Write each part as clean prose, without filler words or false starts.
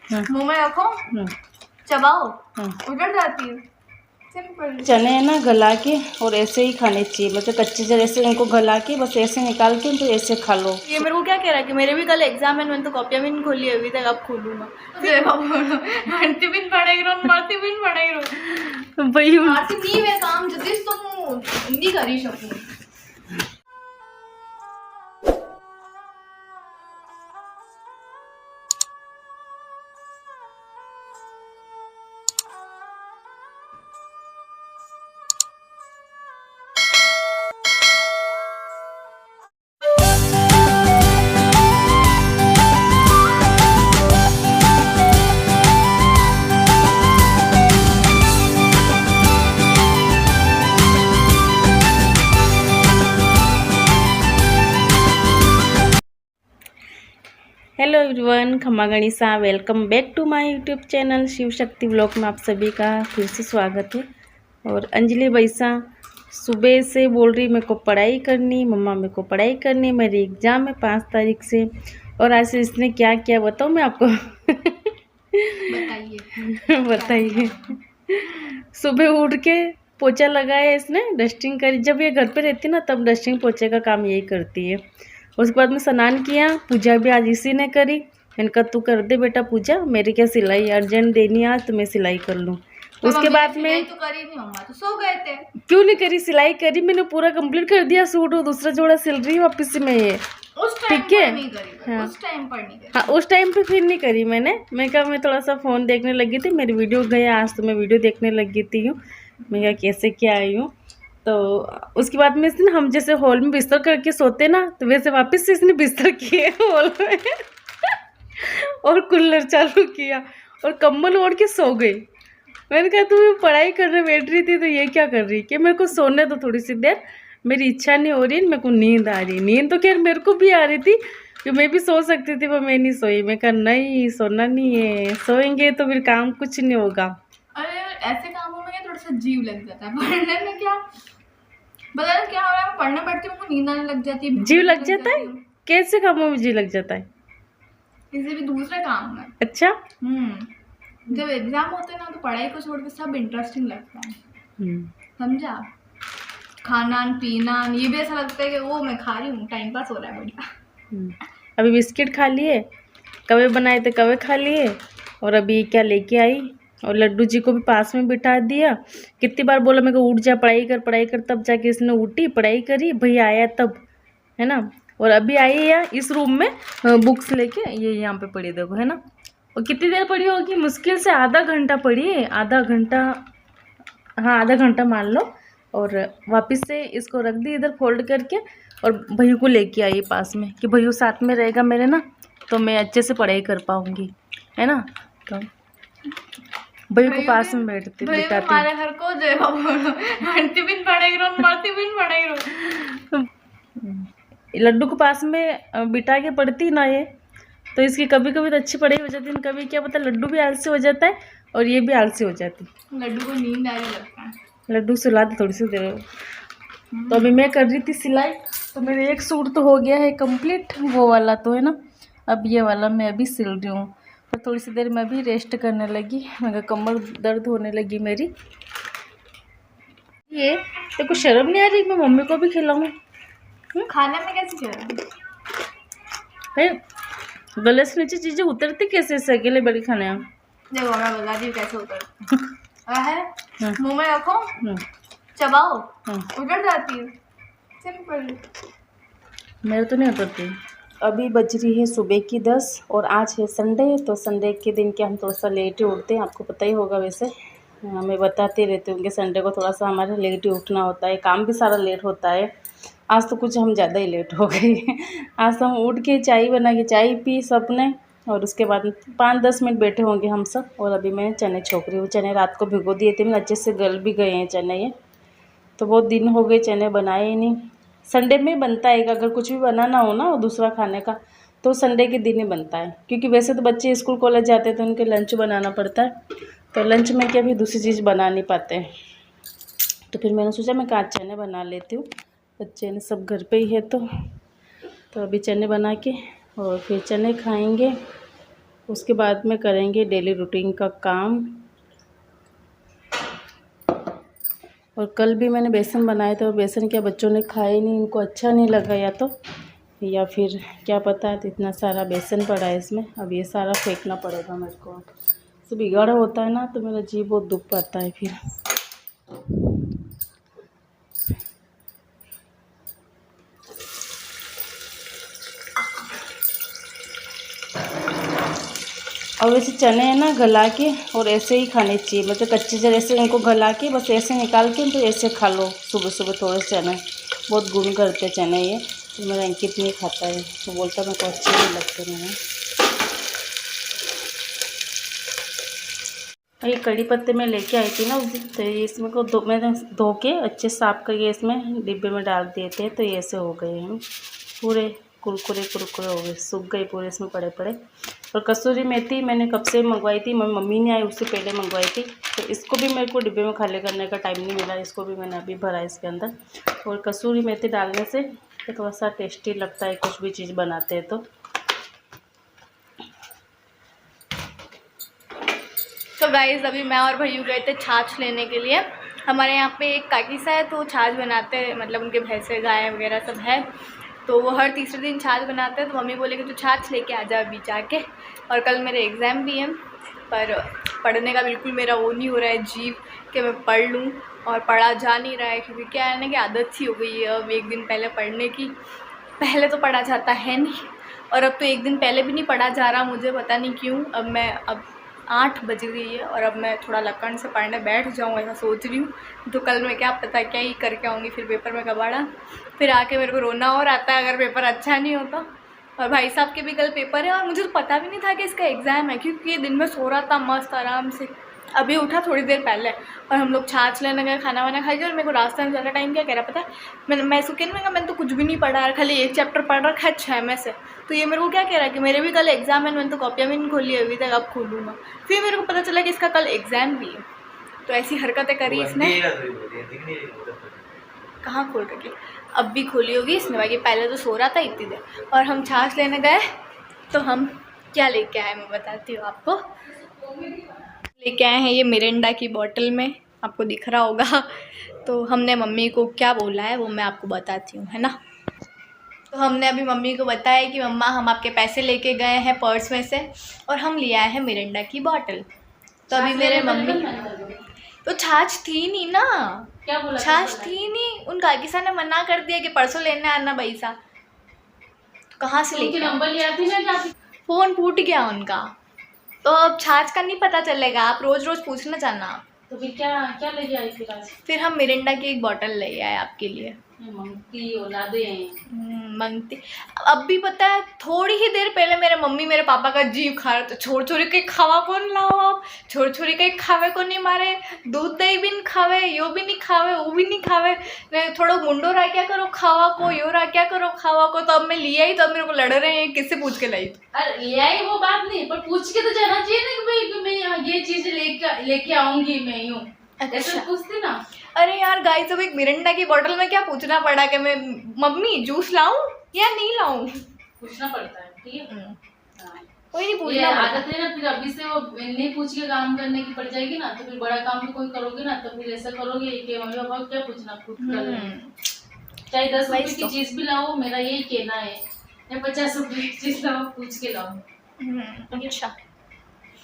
मुंह में रखो, चबाओ, उधर जाती है। चने है ना गला के और ऐसे ही खाने चाहिए, मतलब कच्चे चने ऐसे इनको गला के बस ऐसे निकाल के तो ऐसे खा लो। ये मेरे को क्या कह रहा है कि मेरे भी कल एग्जाम है, मैंने तो कॉपियाँ भी नहीं खोली अभी तक, अब खोलूंगा। हंटी बिन पड़ेगी मरती बिन पड़ेगी भाई मारती नहीं वे काम जल्दी तुम हिंदी करी शकू। हेलो एवरीवन, खम्मा गणिसा, welcome back to my YouTube channel Shiv Shakti blog में आप सभी का फिर से स्वागत है। और अंजलि बैसा सुबह से बोल रही मेरे को पढ़ाई करनी, मम्मा मेरे को पढ़ाई करनी, मेरी एग्ज़ाम है 5 तारीख से। और आज से इसने क्या क्या बताऊँ मैं आपको बताइए। सुबह उठ के पोछा लगाया इसने, डस्टिंग करी। जब ये घर पे रहती ना तब डस्टिंग पोछे का काम यही करती है। उसके बाद में स्नान किया, पूजा भी आज इसी ने करी। मैंने कहा तू कर दे बेटा पूजा, मेरी क्या सिलाई अर्जेंट देनी है आज, तो मैं सिलाई कर लूँ। तो उसके बाद में तो करी नहीं होगा तो सो गए थे। क्यों नहीं करी, सिलाई करी मैंने, पूरा कंप्लीट कर दिया सूट, और दूसरा जोड़ा सिल रही वापस से मैं ये। ठीक है, हाँ उस टाइम पर नहीं करी। हाँ उस टाइम पे फिर नहीं करी मैंने। मैं कहा मैं थोड़ा सा फ़ोन देखने लगी थी, मेरी वीडियो गया आज तो मैं वीडियो देखने लगी थी हूँ। मैं कहा कैसे क्या आई हूँ। तो उसके बाद में इसने, हम जैसे हॉल में बिस्तर करके सोते ना, तो वैसे वापस से इसने बिस्तर किए हॉल में और कूलर चालू किया और कंबल ओढ़ के सो गई। मैंने कहा तू पढ़ाई करने बैठ रही थी तो ये क्या कर रही, कि मेरे को सोने तो थोड़ी सी देर, मेरी इच्छा नहीं हो रही, मेरे को नींद आ रही। नींद तो खैर मेरे को भी आ रही थी कि मैं भी सो सकती थी, पर मैं नहीं सोई। मैं कहा नहीं सोना नहीं है, सोएंगे तो फिर काम कुछ नहीं होगा। अरे ऐसे कामों में थोड़ा सा जीव लग जाता है, पढ़ने में क्या पता क्या हो रहा है, पढ़ने बैठती हूँ नींद आने लग जाती है। जीव लग जाता है? कैसे कामों में जीव लग जाता है? किसी भी दूसरे काम में। अच्छा, जब एग्जाम होते हैं ना तो पढ़ाई को छोड़ के सब इंटरेस्टिंग लगता है, समझा। खाना पीना ये भी ऐसा लगता है कि वो मैं खा रही हूँ, टाइम पास हो रहा है बढ़िया। अभी बिस्किट खा लिए, कवे बनाए थे कवे खा लिए, और अभी क्या लेके आई, और लड्डू जी को भी पास में बिठा दिया। कितनी बार बोला मेरे को उठ जा, पढ़ाई कर, तब जाके इसने उठी, पढ़ाई करी, भैया आया तब, है ना। और अभी आई है इस रूम में बुक्स लेके, ये यहाँ पे पड़ी देखो, है ना। और कितनी देर पड़ी होगी, मुश्किल से आधा घंटा पड़ी है, आधा घंटा, हाँ आधा घंटा मान लो। और वापस से इसको रख दी इधर फोल्ड करके, और भैया को लेके आई पास में कि भैया साथ में रहेगा मेरे ना, तो मैं अच्छे से पढ़ाई कर पाऊँगी, है ना। तो भैया को पास में बैठाती हमारे घर को हंटी बिन पड़ेगी मरती बिन पड़ेगी। लड्डू को पास में बिठा के पढ़ती ना ये, तो इसकी कभी कभी तो अच्छी पढ़ाई हो जाती है, कभी क्या पता लड्डू भी आलसी हो जाता है और ये भी आलसी हो जाती है। लड्डू को नींद आने लगता है, लड्डू सुला दे थोड़ी सी देर। तो अभी मैं कर रही थी सिलाई, तो मेरे एक सूट तो हो गया है कंप्लीट, वो वाला तो है ना। अब ये वाला मैं अभी सिल रही हूँ, तो थोड़ी सी देर मैं भी रेस्ट करने लगी, मेरा कमर दर्द होने लगी मेरी। ये तो कुछ शर्म नहीं आ रही, मैं मम्मी को भी खिलाऊँ? खाने में कैसे शर्म है? गले से नीचे चीज़ें उतरती कैसे ऐसे अकेले बड़ी खाने में? देखो मैं बता दी कैसे उतरती है। मुंह में रखो, चबाओ, उधर जाती है, सिंपल। मेरे तो नहीं उतरती। अभी बज रही है सुबह की 10 और आज है संडे, तो संडे के दिन के हम थोड़ा सा लेट ही उठते हैं, आपको पता ही होगा वैसे। मैं बताती रहती हूँ कि संडे को थोड़ा सा हमारे लेट ही उठना होता है, काम भी सारा लेट होता है। आज तो कुछ हम ज़्यादा ही लेट हो गए। आज तो हम उठ के चाय बना के चाय पी सबने, और उसके बाद 5-10 मिनट बैठे होंगे हम सब। और अभी मैं चने छोक रही हूँ, चने रात को भिगो दिए थे, मैं अच्छे से गल भी गए हैं चने ये, तो बहुत दिन हो गए चने बनाए ही नहीं। संडे में बनता है, अगर कुछ भी बनाना हो ना दूसरा खाने का, तो संडे के दिन ही बनता है, क्योंकि वैसे तो बच्चे स्कूल कॉलेज जाते हैं तो उनके लंच बनाना पड़ता है, तो लंच में क्या भी दूसरी चीज़ बना नहीं पाते हैं। तो फिर मैंने सोचा मैं आज चने बना लेती हूँ, बच्चे ने सब घर पे ही है तो अभी चने बना के और फिर चने खाएंगे। उसके बाद में करेंगे डेली रूटीन का काम। और कल भी मैंने बेसन बनाए थे और बेसन क्या बच्चों ने खाया ही नहीं, इनको अच्छा नहीं लगा या फिर क्या पता है। तो इतना सारा बेसन पड़ा है इसमें, अब ये सारा फेंकना पड़ेगा मेरे को। तो बिगाड़ा होता है ना तो मेरा जी बहुत दुख पाता है फिर। और वैसे चने हैं ना गला के और ऐसे ही खाने चाहिए, मतलब कच्चे चने ऐसे इनको गला के बस ऐसे निकाल के तो ऐसे खा लो सुबह सुबह थोड़े चने, बहुत गुण करते चने ये। तो मेरा अंकित नहीं खाता है, तो बोलता मेरे को अच्छे नहीं लगते मैंने। ये कड़ी पत्ते मैं लेके आई थी ना उस दिन, तो ये इसमें को मैंने धो के अच्छे साफ करके इसमें डिब्बे में डाल दिए थे, तो ये ऐसे हो गए हैं पूरे कुरकुरे कुरकुरे हो गए, सूख गए पूरे इसमें पड़े पड़े। और कसूरी मेथी मैंने कब से मंगवाई थी, मेरी मम्मी ने आई उससे पहले मंगवाई थी, तो इसको भी मेरे को डिब्बे में खाली करने का टाइम नहीं मिला, इसको भी मैंने अभी भरा इसके अंदर। और कसूरी मेथी डालने से तो थोड़ा सा टेस्टी लगता है कुछ भी चीज़ बनाते हैं तो गाइस अभी मैं और भैया गए थे छाछ लेने के लिए। हमारे यहाँ पे एक काकी सा है तो छाछ बनाते हैं, मतलब उनके भैंसे गाय वगैरह सब है, तो वो हर तीसरे दिन छाछ बनाते हैं। तो मम्मी बोले कि तू छाछ लेके आ जा अभी जाके। और कल मेरे एग्ज़ाम भी हैं, पर पढ़ने का बिल्कुल मेरा वो नहीं हो रहा है जीव कि मैं पढ़ लूँ, और पढ़ा जा नहीं रहा है क्योंकि क्या है ना कि आदत सी हो गई है अब एक दिन पहले पढ़ने की। पहले तो पढ़ा जाता है नहीं, और अब तो एक दिन पहले भी नहीं पढ़ा जा रहा, मुझे पता नहीं क्यों। अब 8 बज गई है और अब मैं थोड़ा लकड़ से पढ़ने बैठ जाऊँ ऐसा सोच रही हूँ। तो कल मैं क्या पता क्या ही करके आऊँगी फिर पेपर में कबाड़ा, फिर आके मेरे को रोना और आता है अगर पेपर अच्छा नहीं होता। और भाई साहब के भी कल पेपर है और मुझे तो पता भी नहीं था कि इसका एग्ज़ाम है, क्योंकि ये दिन में सो रहा था मस्त आराम से। अभी उठा थोड़ी देर पहले और हम लोग छाछ लेने गए, खाना वाना खाई। और मेरे को रास्ते में ज़्यादा टाइम क्या कह रहा पता है, मैं इसको कहने लगा मैंने तो कुछ भी नहीं पढ़ा, खाली एक चैप्टर पढ़ रखा है 6 में से। तो ये मेरे को क्या कह रहा है कि मेरे भी कल एग्ज़ाम है, मैंने तो कॉपियाँ भी नहीं खोली अभी तक, अब खोलूँगा। फिर मेरे को पता चला कि इसका कल एग्ज़ाम भी है। तो ऐसी हरकतें करी इसने। कहाँ खोल रखी, अब भी खोली होगी इसने, बाकी पहले तो सो रहा था इतनी देर। और हम छाछ लेने गए तो हम क्या लेके आए मैं बताती हूँ आपको। लेके आए हैं ये मिरिंडा की बोतल में, आपको दिख रहा होगा। तो हमने मम्मी को क्या बोला है वो मैं आपको बताती हूँ, है ना। तो हमने अभी मम्मी को बताया कि मम्मा हम आपके पैसे लेके गए हैं पर्स में से और हम ले आए हैं मिरिंडा की बोतल। तो अभी मेरे मम्मी तो छाछ थी नहीं ना, क्या बोला, छाछ थी नहीं, उन काकीसा ने मना कर दिया कि परसों लेने आना पैसा। तो कहाँ से लेके नंबर लिया थी ना, फ़ोन फूट गया उनका, तो अब छाछ का नहीं पता चलेगा, आप रोज़ रोज़ पूछना चाहना। तो फिर क्या क्या लेके आई फिर आज? फिर हम मिरिंडा की एक बोतल ले आए आपके लिए। मंगती औलादे मंगती। अब भी पता है थोड़ी ही देर पहले मेरे मम्मी मेरे पापा का जीव खा रहे थे, छोड़ छोड़ी के खावा कौन लाओ आप, छोड़ छोड़ी के खावे को नहीं मारे, दूध दही भी नहीं खावे, यो भी नहीं खावे वो भी नहीं खावे, थोड़ा मुंडो रहा क्या करो खावा को, यो रहा क्या करो खावा को। तो अब मैं लिया ही, तो अब मेरे को लड़ रहे हैं किससे पूछ के लाई। अरे ले आई वो बात नहीं, पर पूछ के तो जाना चाहिए ना कि मैं ये चीज लेके आऊंगी मैं यूँ। अच्छा पूछती ना। अरे यार गाइस, अब एक मिरिंडा की बोतल में क्या पूछना पड़ा कि मैं मम्मी जूस लाऊं या नहीं लाऊं, पूछना पड़ता है, ठीक है। कोई नहीं पूछना आदत है ना, फिर अभी से वो नहीं पूछ के काम करने की पड़ जाएगी ना, तो फिर बड़ा काम भी कोई करोगे ना तो फिर ऐसा करोगे कि मम्मी पापा क्या पूछना, खुद कर लेंगे। चाहे 10 रुपए की चीज भी लाओ, मेरा यही कहना है, या 50 रुपए की चीज लाओ पूछ के लाओ। अच्छा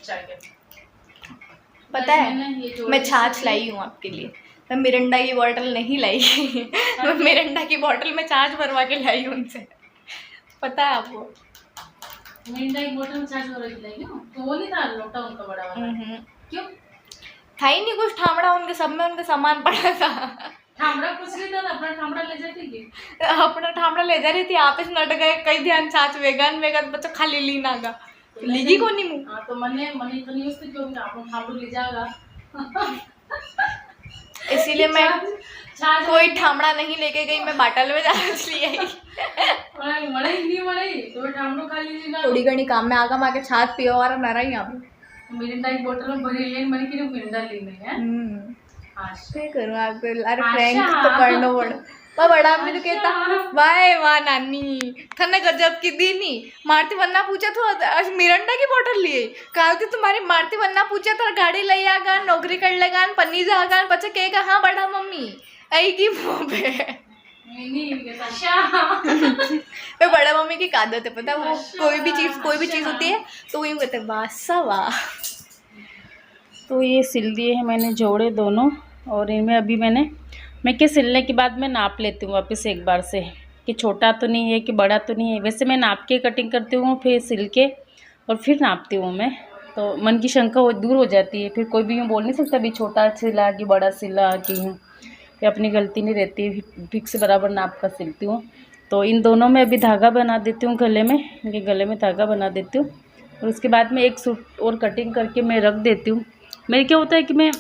चाहिए पता है मैं छाछ लाई हूँ आपके लिए, मैं मिरिंडा की बोतल नहीं लाई मैं मिरिंडा की बोतल में छाछ भरवा के लाई हूँ उनसे, पता है आपको। मिरिंडा की बोतल में छाछ भरवा के लाई हूँ, तो वो नहीं था लोटा उनका बड़ा वाला? क्यों था ही नहीं कुछ ठामड़ा उनके, सब में उनका सामान पड़ा था। ठामड़ा कुछ नहीं था, अपना ठामड़ा ले जाती थी, अपना ठामड़ा ले जा रही थी, आप इस नट गए कई ध्यान छाछ वेगन बच्चा खाली ली ना गा लीगी को नहीं मुँह। हाँ तो मने तो नहीं उससे क्यों आपको ठामड़ा ले जाएगा इसीलिए मैं कोई ठामड़ा नहीं लेके गई, मैं बाटल में छाछ ले आई। थोड़ी घनी काम में आगा माके छाछ पियो और मेरा ही यहाँ पे मिरिंडा की बोतल में भरी ले मैंने कि मिरिंडा लेनी है। क्या करूँ आपको, अरे प्रैंक तो करना पड़ा। पर बड़ा मम्मी तो कहता वाह वाह नानी थने गजब की दी नी मारती वन्ना पूछा तो आज मिरंडा की बोतल लिए कहा थी तुम्हारी मारती वन्ना पूछा तो गाड़ी ले आगा नौकरी कर लेगा पन्नी जागा पचे कहेगा हाँ बड़ा मम्मी आई की मुँह पे बड़ा मम्मी की आदत है पता वो कोई भी चीज़ होती है तो वो यूँ कहते हैं वाह वाह। तो ये सिल दिए हैं मैंने जोड़े दोनों, और इनमें अभी मैं क्या सिलने के बाद मैं नाप लेती हूँ वापस एक बार से कि छोटा तो नहीं है कि बड़ा तो नहीं है। वैसे मैं नाप के कटिंग करती हूँ, फिर सिल के और फिर नापती हूँ मैं, तो मन की शंका दूर हो जाती है। फिर कोई भी यूँ बोल नहीं सकता भी छोटा सिला कि बड़ा सिला कि हूँ, कि अपनी गलती नहीं रहती, फिक्स बराबर नाप का सिलती हूँ। तो इन दोनों में अभी धागा बना देती हूँ गले में, इनके गले में धागा बना देती हूँ, और उसके बाद में एक सूट और कटिंग करके मैं रख देती हूँ। मेरे क्या होता है कि मैं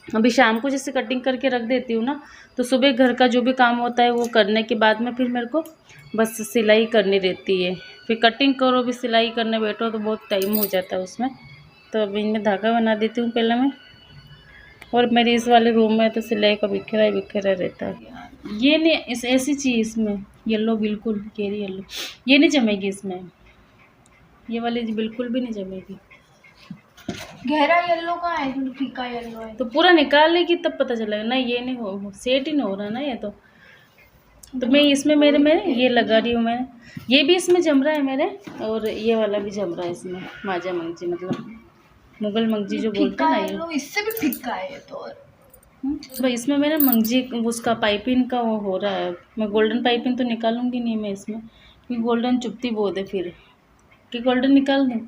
अभी शाम को जैसे कटिंग करके रख देती हूँ ना, तो सुबह घर का जो भी काम होता है वो करने के बाद में फिर मेरे को बस सिलाई करनी रहती है। फिर कटिंग करो भी सिलाई करने बैठो तो बहुत टाइम हो जाता है उसमें। तो अभी इनमें धागा बना देती हूँ पहले मैं। और मेरे इस वाले रूम में तो सिलाई का बिखरा ही बिखरा रहता है। ये नहीं, इस ऐसी चीज़ इसमें येलो बिल्कुल केरी येलो ये नहीं जमेगी इसमें, ये वाली बिल्कुल भी नहीं जमेगी। गहरा येलो का है जो फीका येलो है तो पूरा निकाल लेगी तब पता चलेगा ना। ये नहीं हो सेट ही नहीं हो रहा ना ये तो मैं इसमें मेरे में ये लगा रही हूँ मैं, ये भी इसमें जम रहा है मेरे, और ये वाला भी जम रहा है इसमें माजा मंगजी मतलब मुगल मंगजी जो बोलते हैं ना ये, इससे भी फीका है ये तो। भाई इसमें मेरा मंगजी उसका पाइपिंग का वो हो रहा है। मैं गोल्डन पाइपिंग तो निकालूंगी नहीं मैं इसमें, क्योंकि गोल्डन चुभती बहुत है फिर कि गोल्डन निकाल दूँ,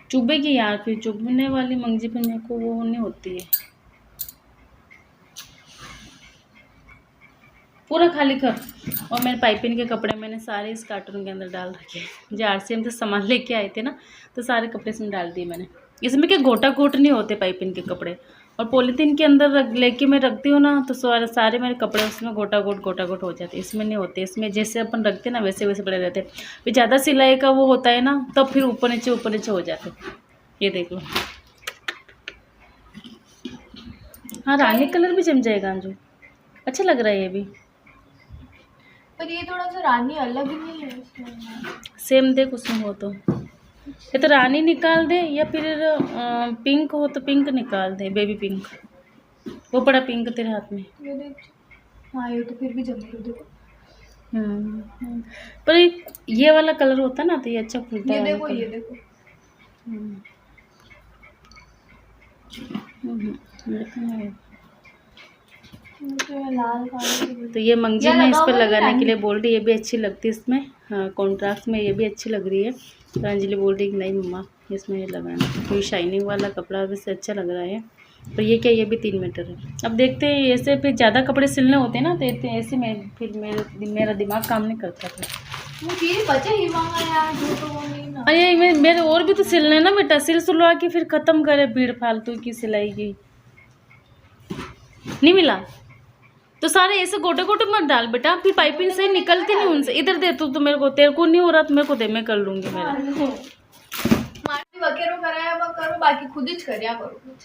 चुभेगी यार, फिर चुभने वाली मंगजी पे मेरे को वो नहीं होती है। पूरा खाली कर। और मेरे पाइपिंग के कपड़े मैंने सारे इस कार्टून के अंदर डाल रखे हैं। जो RCM से सामान लेके आए थे ना, तो सारे कपड़े इसमें डाल दिए मैंने। इसमें क्या गोटा गोट नहीं होते पाइपिंग के कपड़े, और पॉलीथीन के अंदर लेके मैं रखती हूँ ना, तो सारे मेरे कपड़े उसमें गोटा गोट हो जाते। इसमें नहीं होते, इसमें जैसे अपन रखते ना वैसे वैसे पड़े रहते। फिर ज़्यादा सिलाई का वो होता है ना, तब फिर ऊपर नीचे हो जाते। ये देख लो, हाँ रानी कलर भी जम जाएगा अंजू, अच्छा लग रहा है ये भी। पर ये थोड़ा सा रानी अलग नहीं है सेम देख उसमें हो तो ये तो रानी निकाल दे, या फिर पिंक हो तो पिंक निकाल दे, बेबी पिंक, वो बड़ा पिंक तेरे हाथ में। ये देख, हाँ ये तो फिर भी जम देखो। पर ये वाला कलर होता ना तो ये अच्छा खुलता है। ये देखो लाल तो ये मंगजी मैं इस पर लगाने के लिए बोल रही है, ये भी अच्छी लगती है इसमें, हाँ कॉन्ट्रास्ट में ये भी अच्छी लग रही है। तो अंजलि बोल रही है कि नहीं मम्मा इसमें ये लगाना, कोई शाइनिंग वाला कपड़ा वैसे अच्छा लग रहा है। पर ये क्या, ये भी 3 मीटर है। अब देखते हैं, ऐसे फिर ज़्यादा कपड़े सिलने होते हैं ना, तो ऐसे में फिर मेरा दिमाग काम नहीं करता था। अरे मेरे और भी तो सिलने ना बेटा, सिलवा के फिर ख़त्म करे भीड़ फालतू की सिलाई की। नहीं मिला तो सारे ऐसे गोटे गोटे मत डाल बेटा, फिर पाइपिंग से निकलती नहीं उनसे। इधर दे तू तो मेरे को, तेरे को नहीं हो रहा तो मेरे को दे, मैं कर लूँगी। मेरा करो बाकी खुद ही करिया करो।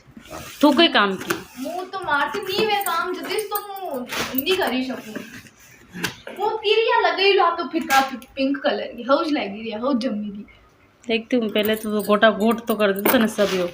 तू कोई काम की मु तो मारती नहीं वे काम जदिस तो मु नहीं करी सकूं। मु किरिया लगेलो तो फिका पिंक कलर की हौज लगी रे हौज जम्मी दी। देखती हूँ पहले तो गोटा गोट तो कर देते ना सब यो।